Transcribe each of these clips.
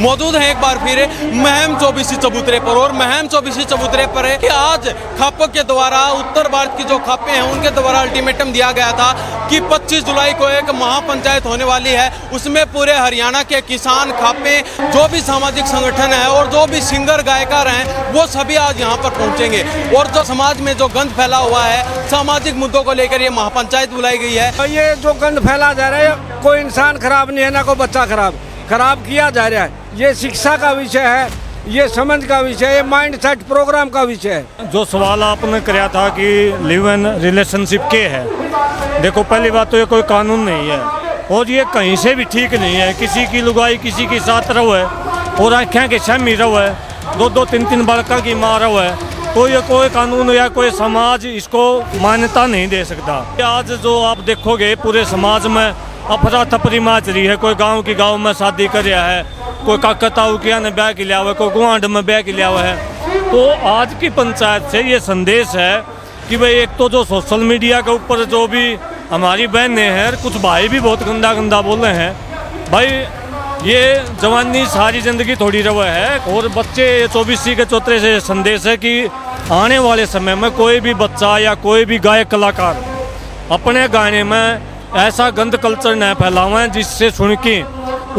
मौजूद हैं एक बार फिर महम 24 चबूतरे पर। और महम 24 चबूतरे पर है कि आज खप के द्वारा उत्तर भारत की जो खपें हैं उनके द्वारा अल्टीमेटम दिया गया था कि 25 जुलाई को एक महापंचायत होने वाली है। उसमें पूरे हरियाणा के किसान, खापें, जो भी सामाजिक संगठन है और जो भी सिंगर गायकार हैं वो सभी आज यहाँ पर पहुँचेंगे। और जो समाज में जो गंद फैला हुआ है सामाजिक मुद्दों को लेकर ये महापंचायत बुलाई गई है। ये जो गंद फैला जा रहा है, कोई इंसान खराब नहीं है, ना कोई बच्चा खराब किया जा रहा है। ये शिक्षा का विषय है, ये समझ का विषय है, ये माइंड सेट प्रोग्राम का विषय है। जो सवाल आपने कराया था कि लिव इन रिलेशनशिप के है, देखो पहली बात तो ये कोई कानून नहीं है और ये कहीं से भी ठीक नहीं है। किसी की लुगाई किसी के साथ रहो है और आँखें के शमी रहो है, दो तीन बालका की माँ रहो है, तो ये कोई कानून या कोई समाज इसको मान्यता नहीं दे सकता। आज जो आप देखोगे पूरे समाज में अफरा तफरी मच रही है। कोई गांव में शादी कर रहा है, कोई काकताऊ किया ने ब्याह के लिया हुआ है, कोई गुआंढ में ब्याह के लिया हुआ है। तो आज की पंचायत से ये संदेश है कि भाई एक तो जो सोशल मीडिया के ऊपर जो भी हमारी बहनें हैं, कुछ भाई भी बहुत गंदा बोल रहे हैं, भाई ये जवानी सारी जिंदगी थोड़ी रवा है। और बच्चे 24 के चौतरे से संदेश है कि आने वाले समय में कोई भी बच्चा या कोई भी गायक कलाकार अपने गाने में ऐसा गंद कल्चर न फैलावें जिससे सुन के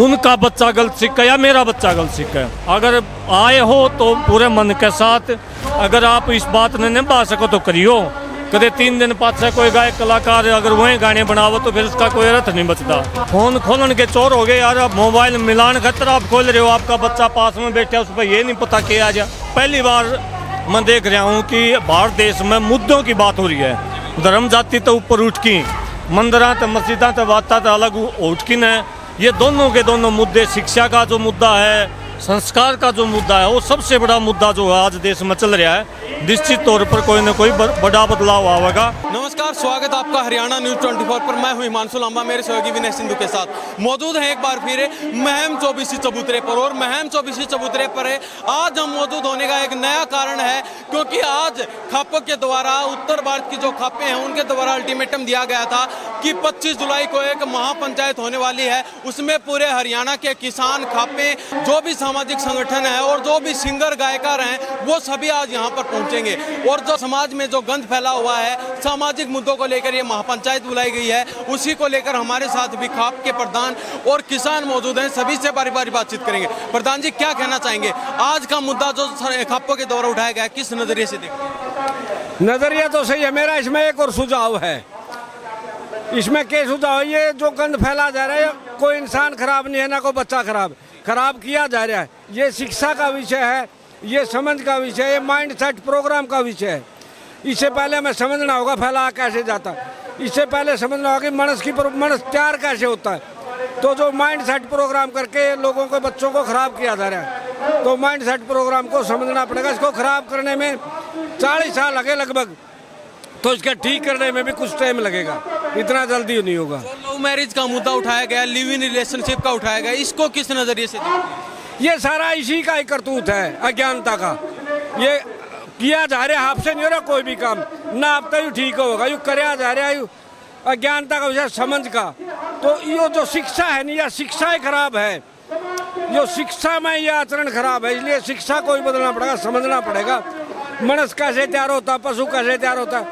उनका बच्चा गलत सीखे या मेरा बच्चा गलत सीखे। अगर आए हो तो पूरे मन के साथ, अगर आप इस बात ने निभा सको तो करियो। कदे 3 दिन पास कोई गायक कलाकार अगर वही गाने बनावो तो फिर उसका कोई अर्थ नहीं बचता। फोन खोलन के चोर हो गए यार, आप मोबाइल मिलान खतर आप खोल रहे हो, आपका बच्चा पास में बैठा उस पर ये नहीं पता क्या आ जा। पहली बार मैं देख रहा हूँ कि भारत देश में मुद्दों की बात हो रही है। धर्म जाति तो ऊपर उठ की, मंदिर तो मस्जिदा तो बात तो अलग उठ की न। ये दोनों के दोनों मुद्दे, शिक्षा का जो मुद्दा है, संस्कार का जो मुद्दा है, वो सबसे बड़ा मुद्दा जो आज देश में चल रहा है, निश्चित तौर पर कोई न कोई बड़ा बदलाव आएगा। नमस्कार, स्वागत आपका हरियाणा न्यूज 24 पर। मैं हूं हिमांशु लांबा, मेरे सहयोगी विनय सिंधु के साथ। मौजूद हैं एक बार फिर महम 24 चबूतरे पर। और महम 24 चबूतरे पर है आज हम मौजूद होने का एक नया कारण है, क्योंकि आज खप के द्वारा उत्तर भारत की जो खपें हैं उनके द्वारा अल्टीमेटम दिया गया था कि 25 जुलाई को एक महापंचायत होने वाली है। उसमें पूरे हरियाणा के किसान, खापें, जो भी सामाजिक संगठन है और जो भी सिंगर गायकार हैं वो सभी आज यहाँ पर पहुँचेंगे। और जो समाज में जो गंद फैला हुआ है सामाजिक मुद्दों को लेकर ये महापंचायत बुलाई गई है, उसी को लेकर हमारे साथ भी खाप के प्रधान और किसान मौजूद हैं। सभी से बारी बारी बातचीत करेंगे। प्रधान जी, क्या कहना चाहेंगे? आज का मुद्दा जो खापों के द्वारा उठाया गया, किस नजरिए से देखते? नजरिया तो सही है मेरा। इसमें एक और सुझाव है। इसमें क्या सुझाव है? ये जो गंद फैला जा रहा है, कोई इंसान खराब नहीं है, ना कोई बच्चा खराब किया जा रहा है। ये शिक्षा का विषय है, ये समझ का विषय है, ये माइंड सेट प्रोग्राम का विषय है। इससे पहले हमें समझना होगा फैला कैसे जाता है। इससे पहले समझना होगा कि मनुष्य तैयार कैसे होता है। तो जो माइंड सेट प्रोग्राम करके लोगों को, बच्चों को खराब किया जा रहा है, तो माइंड सेट प्रोग्राम को समझना पड़ेगा। इसको खराब करने में 40 साल लगे लगभग, तो इसका ठीक करने में भी कुछ टाइम लगेगा, इतना जल्दी नहीं होगा। लव मैरिज का मुद्दा उठाया गया, लिव इन रिलेशनशिप का उठाया गया, इसको किस नजरिए से देखते हैं? ये सारा इसी का ही करतूत है, अज्ञानता का। ये किया जा रहा है, आपसे नहीं हो रहा कोई भी काम, ना आप तो ठीक होगा, यू कराया जा रहा है अज्ञानता का विषय, समझ का। तो ये जो शिक्षा है नहीं, यह शिक्षा ही खराब है। जो शिक्षा में यह आचरण खराब है, इसलिए शिक्षा को ही बदलना पड़ेगा, समझना पड़ेगा। मनुष्य कैसे तैयार होता, पशु कैसे तैयार होता।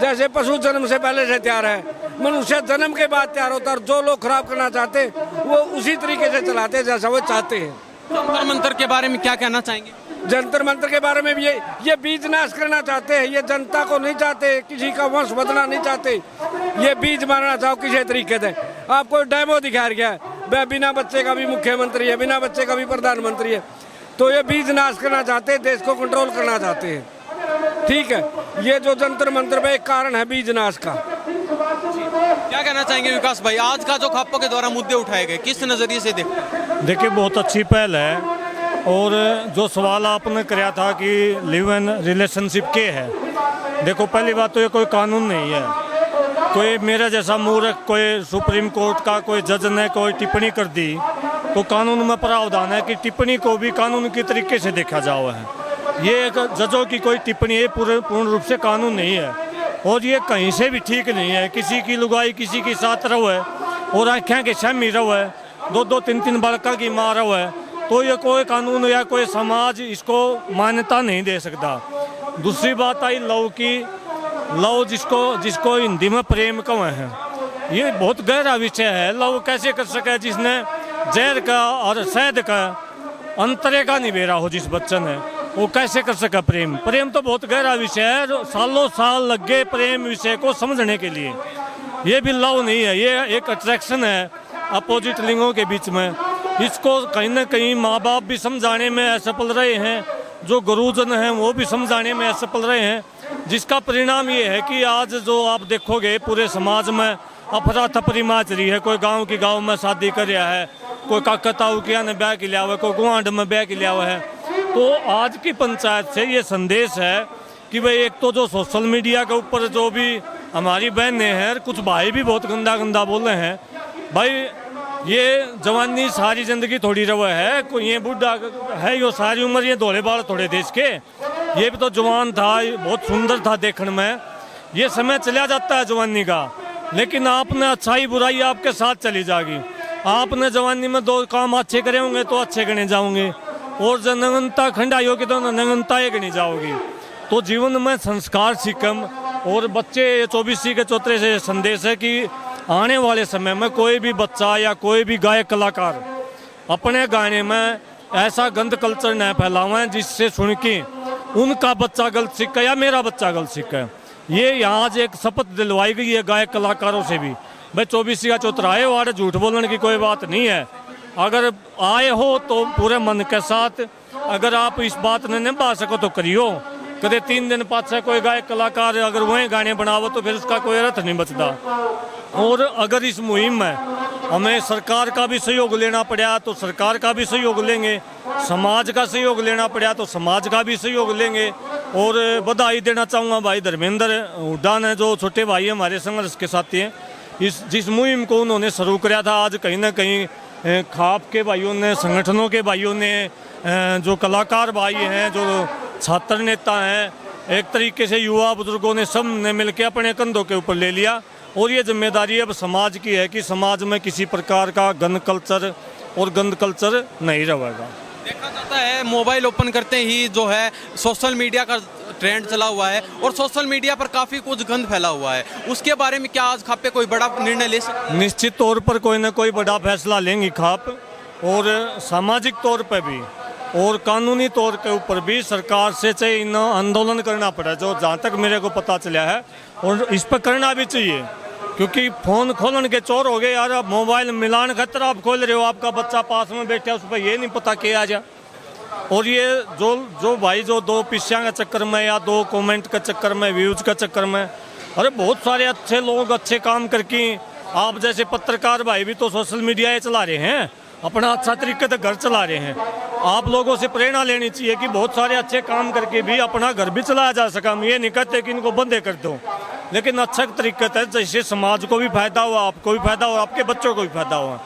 जैसे पशु जन्म से पहले से तैयार है, मनुष्य जन्म के बाद तैयार होता है। और जो लोग खराब करना चाहते वो उसी तरीके से चलाते हैं जैसा वो चाहते हैं। जंतर मंतर के बारे में क्या कहना चाहेंगे? जंतर मंतर के बारे में भी ये बीज नाश करना चाहते हैं। ये जनता को नहीं चाहते, किसी का वंश बदलना नहीं चाहते, ये बीज मारना चाहो किसी तरीके से। आपको डेमो दिखाया गया है, बिना बच्चे का भी मुख्यमंत्री है, बिना बच्चे का भी प्रधानमंत्री है। तो ये बीज नाश करना चाहते हैं, देश को कंट्रोल करना चाहते हैं। ठीक है, ये जो जंतर मंतर में एक कारण है बीज नाश का। क्या कहना चाहेंगे विकास भाई? आज का जो खापों के द्वारा मुद्दे उठाए गए, किस नजरिए से देखिए, बहुत अच्छी पहल है। और जो सवाल आपने कराया था कि लिव इन रिलेशनशिप के है, देखो पहली बात तो ये कोई कानून नहीं है। कोई मेरा जैसा मूर्ख, कोई सुप्रीम कोर्ट का कोई जज ने कोई टिप्पणी कर दी तो कानून में प्रावधान है कि टिप्पणी को भी कानून के तरीके से देखा जाओ है। ये एक जजों की कोई टिप्पणी है, पूर्ण रूप से कानून नहीं है और ये कहीं से भी ठीक नहीं है। किसी की लुगाई किसी के साथ रहो है और आँखें के शमी रहो है, दो तीन बालका की माँ रहो है, तो ये कोई कानून या कोई समाज इसको मान्यता नहीं दे सकता। दूसरी बात आई लव की। लव जिसको हिंदी में प्रेम कहें हैं, ये बहुत गहरा विषय है। लव कैसे कर सके जिसने जहर का और शहद का अंतरे का निबेरा हो, जिस बच्चे ने, वो कैसे कर सका प्रेम। प्रेम तो बहुत गहरा विषय है, सालों साल लग गए प्रेम विषय को समझने के लिए। ये भी लव नहीं है, ये एक अट्रैक्शन है अपोजिट लिंगों के बीच में। इसको कहीं ना कहीं माँ बाप भी समझाने में असफल रहे हैं, जो गुरुजन हैं वो भी समझाने में असफल रहे हैं, जिसका परिणाम ये है कि आज जो आप देखोगे पूरे समाज में अफरा तफरी मच रही है। कोई गांव की गांव में शादी कर रहा है, कोई काकताऊ किया ने ब्याह के लिया हुआ है, कोई गुआंढ में ब्याह के लिया हुआ है। तो आज की पंचायत से ये संदेश है कि भाई एक तो जो सोशल मीडिया के ऊपर जो भी हमारी बहनें हैं, कुछ भाई भी बहुत गंदा गंदा बोल रहे हैं। भाई ये जवानी सारी जिंदगी थोड़ी रवा है, कोई ये बूढ़ा है यो सारी उम्र ये धोले बाल थोड़े देश के। ये भी तो जवान था, बहुत सुंदर था देखने में। ये समय चला जाता है जवानी का, लेकिन आपने अच्छाई बुराई आपके साथ चली जाएगी। आपने जवानी में दो काम अच्छे करे होंगे तो अच्छे गणे जाओगे, और जब नगनता खंडाई होगी तो नगनता ही गणी जाओगी। तो जीवन में संस्कार सीखम। और बच्चे 24 के चौथे से संदेश है कि आने वाले समय में कोई भी बच्चा या कोई भी गायक कलाकार अपने गाने में ऐसा गंद कल्चर न फैलावें जिससे सुन के उनका बच्चा गलत सीखे या मेरा बच्चा गलत सीखे। ये यहाँ आज एक शपथ दिलवाई गई है गायक कलाकारों से भी। भाई 24 का चौथराए वार्ड झूठ बोलने की कोई बात नहीं है। अगर आए हो तो पूरे मन के साथ, अगर आप इस बात ने निभा सको तो करियो। कदे 3 दिन पाछे कोई गायक कलाकार अगर वही गाने बनावो तो फिर उसका कोई अर्थ नहीं बचता। और अगर इस मुहिम में हमें सरकार का भी सहयोग लेना पड़ा तो सरकार का भी सहयोग लेंगे, समाज का सहयोग लेना पड़ा तो समाज का भी सहयोग लेंगे। और बधाई देना चाहूँगा भाई धर्मेंद्र हुड्डा ने, जो छोटे भाई हमारे संघर्ष के साथी हैं। जिस मुहिम को उन्होंने शुरू किया था, आज कहीं ना कहीं खाप के भाइयों ने, संगठनों के भाइयों ने, जो कलाकार भाई हैं, जो छात्र नेता हैं, एक तरीके से युवा बुजुर्गों ने, सब ने मिलकर अपने कंधों के ऊपर ले लिया। और ये जिम्मेदारी अब समाज की है कि समाज में किसी प्रकार का गंद कल्चर और गंद कल्चर नहीं रहेगा। देखा जाता है मोबाइल ओपन करते ही जो है सोशल मीडिया का ट्रेंड चला हुआ है और सोशल मीडिया पर काफ़ी कुछ गंद फैला हुआ है। उसके बारे में क्या आज खाप पे कोई बड़ा निर्णय ले सकते हैं? निश्चित तौर पर कोई ना कोई बड़ा फैसला लेंगी खाप, और सामाजिक तौर पर भी और कानूनी तौर के ऊपर भी सरकार से चाहिए इन आंदोलन करना पड़ा, जो जहाँ तक मेरे को पता चला है। और इस पर करना भी चाहिए, क्योंकि फ़ोन खोलन के चोर हो गए यार। अब मोबाइल मिलान खतर आप खोल रहे हो, आपका बच्चा पास में बैठा है, उस पर ये नहीं पता क्या आ जाए। और ये जो भाई जो 2 पिस्या के चक्कर में या 2 कमेंट के चक्कर में, व्यूज के चक्कर में, अरे बहुत सारे अच्छे लोग अच्छे काम करके, आप जैसे पत्रकार भाई भी तो सोशल मीडिया चला रहे हैं, अपना अच्छा तरीके से घर चला रहे हैं। आप लोगों से प्रेरणा लेनी चाहिए कि बहुत सारे अच्छे काम करके भी अपना घर भी चलाया जा सका। हम ये नहीं कहते कि इनको बंदे कर दो, लेकिन अच्छा तरीके से जैसे समाज को भी फायदा हुआ, आपको भी फायदा हुआ, आपके बच्चों को भी फायदा हुआ,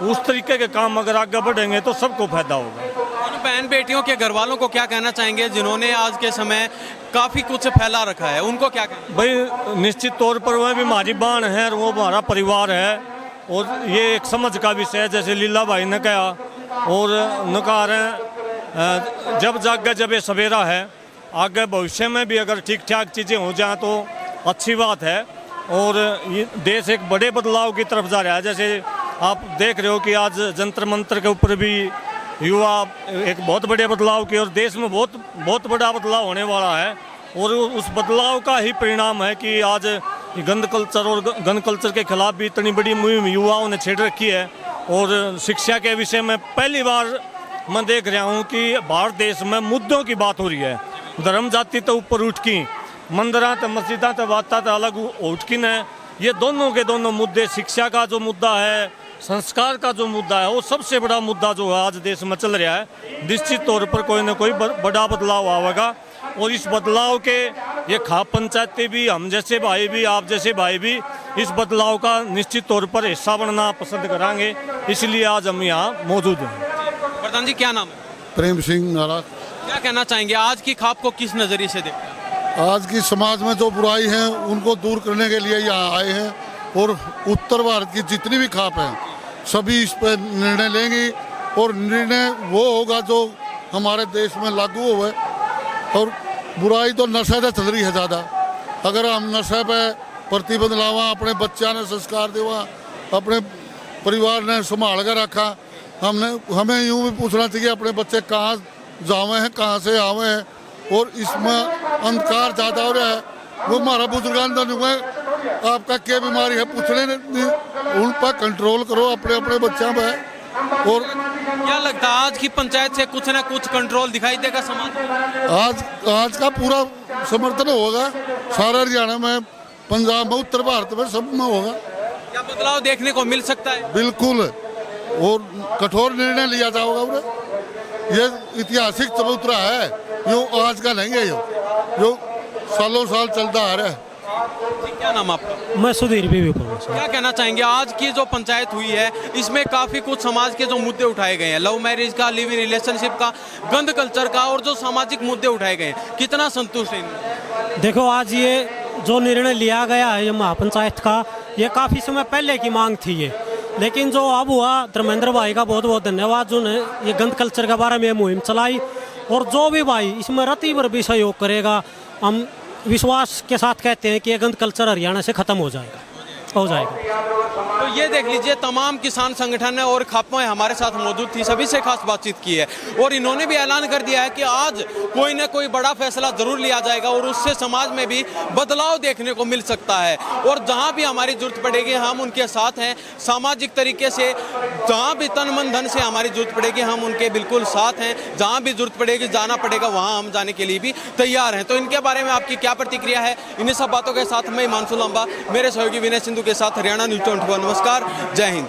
उस तरीके के काम अगर आगे बढ़ेंगे तो सबको फायदा होगा। बहन बेटियों के घर वालों को क्या कहना चाहेंगे जिन्होंने आज के समय काफ़ी कुछ फैला रखा है, उनको क्या कहना? भाई निश्चित तौर पर वह भी हमारी बहन है और वो हमारा परिवार है, और ये एक समझ का विषय है, जैसे लीला भाई ने कहा। और नकार है जब जाग जब ये सवेरा है, आगे भविष्य में भी अगर ठीक ठाक चीज़ें हो जाएं तो अच्छी बात है। और ये देश एक बड़े बदलाव की तरफ जा रहा है। जैसे आप देख रहे हो कि आज जंतर मंतर के ऊपर भी युवा एक बहुत बड़े बदलाव की, और देश में बहुत बड़ा बदलाव होने वाला है। और उस बदलाव का ही परिणाम है कि आज गंद कल्चर और गन कल्चर के खिलाफ भी इतनी बड़ी मुहिम युवाओं ने छेड़ रखी है। और शिक्षा के विषय में पहली बार मैं देख रहा हूँ कि भारत देश में मुद्दों की बात हो रही है। धर्म जाति तो ऊपर उठ की, मंदिर तो मस्जिदा तो बात तो अलग उठ की न, ये दोनों के दोनों मुद्दे, शिक्षा का जो मुद्दा है, संस्कार का जो मुद्दा है, वो सबसे बड़ा मुद्दा जो है आज देश में चल रहा है। निश्चित तौर पर कोई ना कोई बड़ा बदलाव आएगा। और इस बदलाव के ये खाप पंचायतें भी, हम जैसे भाई भी, आप जैसे भाई भी इस बदलाव का निश्चित तौर पर हिस्सा बनना पसंद करेंगे, इसलिए आज हम यहाँ मौजूद हैं। प्रधान जी क्या नाम है? प्रेम सिंह नाराज। क्या कहना चाहेंगे आज की खाप को किस नज़रिए से देखते हैं? आज की समाज में जो बुराई है उनको दूर करने के लिए यहाँ आए हैं, और उत्तर भारत की जितनी भी खाप हैं सभी इस पर निर्णय लेंगी और निर्णय वो होगा जो हमारे देश में लागू होवे। और बुराई तो नशे से चल रही है ज़्यादा। अगर हम नशे पे प्रतिबंध लावा, अपने बच्चा ने संस्कार देवा, अपने परिवार ने संभाल कर रखा, हमें यूँ भी पूछना चाहिए अपने बच्चे कहाँ जावे हैं, कहाँ से आवे हैं। और इसमें अंधकार ज़्यादा हो रहा है। वो हमारा बुजुर्गान है, आपका क्या बीमारी है पूछने नहीं, उन पर कंट्रोल करो अपने अपने बच्चों पर। और क्या लगता है आज की पंचायत से कुछ ना कुछ कंट्रोल दिखाई देगा समाज में? आज का पूरा समर्थन होगा सारा हरियाणा में, पंजाब में, उत्तर भारत में, सब में होगा। क्या बदलाव देखने को मिल सकता है? बिल्कुल, और कठोर निर्णय लिया जाएगा। ये ऐतिहासिक चबूतरा है, यो आज का नहीं है, जो सालों साल चलता आ रहा है। क्या नाम आपका? मैं सुधीर भी क्या कहना चाहेंगे आज की जो पंचायत हुई है इसमें काफी कुछ समाज के जो मुद्दे उठाए गए हैं, लव मैरिज का, लिव इन रिलेशनशिप का, गंद कल्चर का, और जो सामाजिक मुद्दे उठाए गए हैं, कितना संतुष्ट है इनमें? देखो, आज ये जो निर्णय लिया गया है ये महापंचायत का, ये काफ़ी समय पहले की मांग थी ये, लेकिन जो अब हुआ, धर्मेंद्र भाई का बहुत बहुत धन्यवाद जो ने ये गंद कल्चर के बारे में मुहिम चलाई। और जो भी भाई इसमें रति भर भी सहयोग करेगा, हम विश्वास के साथ कहते हैं कि ये गंद कल्चर हरियाणा से ख़त्म हो जाएगा। तो ये देख लीजिए, तमाम किसान संगठन और खापमें हमारे साथ मौजूद थी, सभी से खास बातचीत की है और इन्होंने भी ऐलान कर दिया है कि आज कोई ना कोई बड़ा फैसला जरूर लिया जाएगा और उससे समाज में भी बदलाव देखने को मिल सकता है। और जहां भी हमारी जरूरत पड़ेगी हम उनके साथ हैं, सामाजिक तरीके से जहां भी तन मन धन से हमारी जरूरत पड़ेगी हम उनके बिल्कुल साथ हैं। जहां भी जरूरत पड़ेगी, जाना पड़ेगा, वहां हम जाने के लिए भी तैयार हैं। तो इनके बारे में आपकी क्या प्रतिक्रिया है? इन्हीं सब बातों के साथ मैं हिमांशु लंबा, मेरे सहयोगी विनय सिंधु के साथ हरियाणा न्यूज़ 24। नमस्कार, जय हिंद।